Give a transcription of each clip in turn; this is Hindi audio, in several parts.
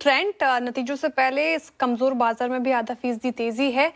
ट्रेंड नतीजों से पहले इस कमजोर बाजार में भी आधा फीसदी तेजी है।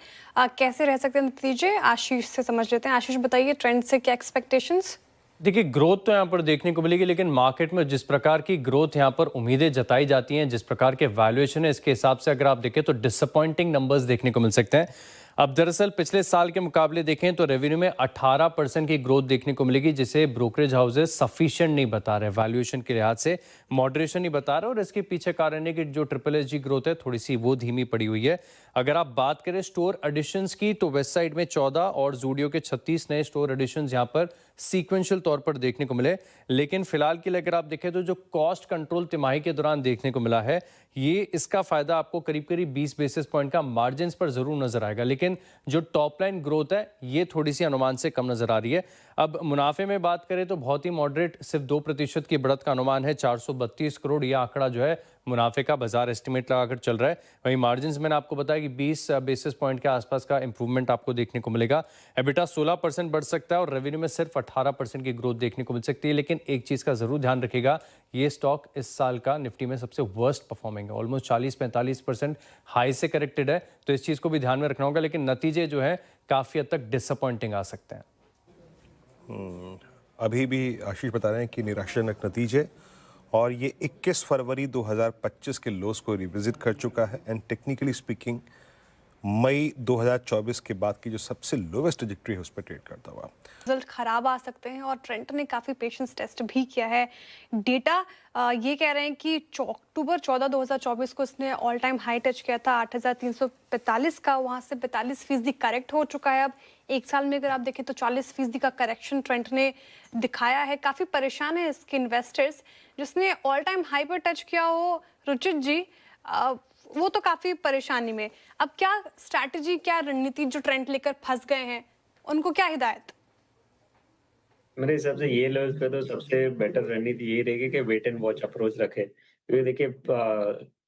कैसे रह सकते हैं नतीजे, आशीष से समझ लेते हैं। आशीष बताइए, ट्रेंड से क्या एक्सपेक्टेशंस? देखिए, ग्रोथ तो यहाँ पर देखने को मिलेगी, लेकिन मार्केट में जिस प्रकार की ग्रोथ यहाँ पर उम्मीदें जताई जाती हैं, जिस प्रकार के वैल्यूएशन है, इसके हिसाब से अगर आप देखें तो डिसअपॉइंटिंग नंबर्स देखने को मिल सकते हैं। अब दरअसल पिछले साल के मुकाबले देखें तो रेवेन्यू में 18% की ग्रोथ देखने को मिलेगी, जिसे ब्रोकरेज हाउसेज सफिशिएंट नहीं बता रहे, वैल्यूएशन के लिहाज से मॉडरेशन नहीं बता रहे। और इसके पीछे कारण है कि जो ट्रिपल एस जी ग्रोथ है थोड़ी सी वो धीमी पड़ी हुई है। अगर आप बात करें स्टोर एडिशंस की, तो वेस्ट साइड में 14 और जूडियो के 36 नए स्टोर एडिशंस यहाँ पर सीक्वेंशियल तौर पर देखने को मिले। लेकिन फिलहाल के लिए अगर आप देखें तो जो कॉस्ट कंट्रोल तिमाही के दौरान देखने को मिला है, ये इसका फायदा आपको करीब करीब 20 बेसिस पॉइंट का मार्जिन पर जरूर नजर आएगा। लेकिन जो टॉप लाइन ग्रोथ है ये थोड़ी सी अनुमान से कम नजर आ रही है। अब मुनाफे में बात करें तो बहुत ही मॉडरेट, सिर्फ 2% की बढ़त का अनुमान है। 432 करोड़ यह आंकड़ा जो है मुनाफे का बाजार एस्टिमेट लगाकर चल रहा है। वहीं मार्जिन्स मैंने आपको बताया कि 20 बेसिस पॉइंट के आसपास का इंप्रूवमेंट आपको देखने को मिलेगा। एबिटा 16% बढ़ सकता है और रेवेन्यू में सिर्फ 18% की ग्रोथ देखने को मिल सकती है। लेकिन एक चीज का जरूर ध्यान रखिएगा, ये स्टॉक इस साल का निफ्टी में सबसे वर्स्ट परफॉर्मिंग है, ऑलमोस्ट 40-45% हाई से करेक्टेड है, तो इस चीज को भी ध्यान में रखना होगा। लेकिन नतीजे जो है काफी हद तक डिसअपॉइंटिंग आ सकते हैं। अभी भी आशीष बता रहे हैं कि निराशाजनक नतीजे, और ये 21 फरवरी 2025 के लोस को रिविजिट कर चुका है। एंड टेक्निकली स्पीकिंग मई 2024 के बाद की जो सबसे लोवेस्ट ट्रैजेक्टरी है उस पर ट्रेड करता हुआ। रिजल्ट खराब आ सकते हैं और ट्रेंट ने काफी पेशेंस टेस्ट भी किया है। डेटा ये कह रहे हैं कि अक्टूबर 14 2024 को इसने ऑल टाइम हाई टच किया था 8,345 का, वहां से 45% करेक्ट हो चुका है। अब एक साल में अगर आप देखें तो 40% का करेक्शन ट्रेंट ने दिखाया है। काफी परेशान है इसके इन्वेस्टर्स। जिसने ऑल टाइम हाई पर टच किया हो, रुचित जी, वो तो काफी परेशानी में। अब क्या स्ट्रैटेजी, क्या रणनीति जो ट्रेंड लेकर फंस गए हैं, उनको क्या हिदायत? मेरे हिसाब से ये लेवल्स पे तो सबसे बेटर रणनीति यही रहेगी कि वेट एंड वॉच अप्रोच रखे, क्योंकि देखिए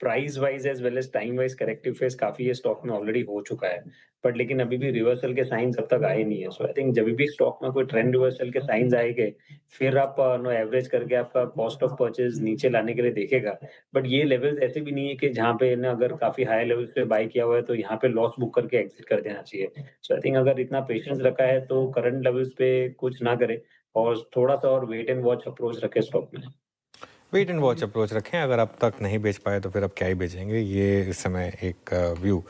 price wise as well as time wise corrective phase काफी ये स्टॉक में ऑलरेडी हो चुका है, बट लेकिन अभी भी रिवर्सल के साइंस अब तक आए नहीं है। सो आई थिंक जब भी स्टॉक में कोई ट्रेंड रिवर्सल के साइंस आएंगे, फिर आप नो एवरेज करके आपका कॉस्ट ऑफ परचेज नीचे लाने के लिए देखेगा। बट ये लेवल्स ऐसे भी नहीं है कि जहाँ पे ना अगर काफी हाई लेवल्स पे बाय किया हुआ है तो यहाँ पे लॉस बुक करके एग्जिट कर देना चाहिए। सो आई थिंक अगर इतना पेशेंस रखा है तो करंट लेवल्स पे कुछ ना करे और थोड़ा-सा और वेट एंड वॉच अप्रोच रखें स्टॉक में। वेट एंड वॉच अप्रोच रखें। अगर अब तक नहीं बेच पाए तो फिर अब क्या ही बेचेंगे, ये इस समय एक व्यू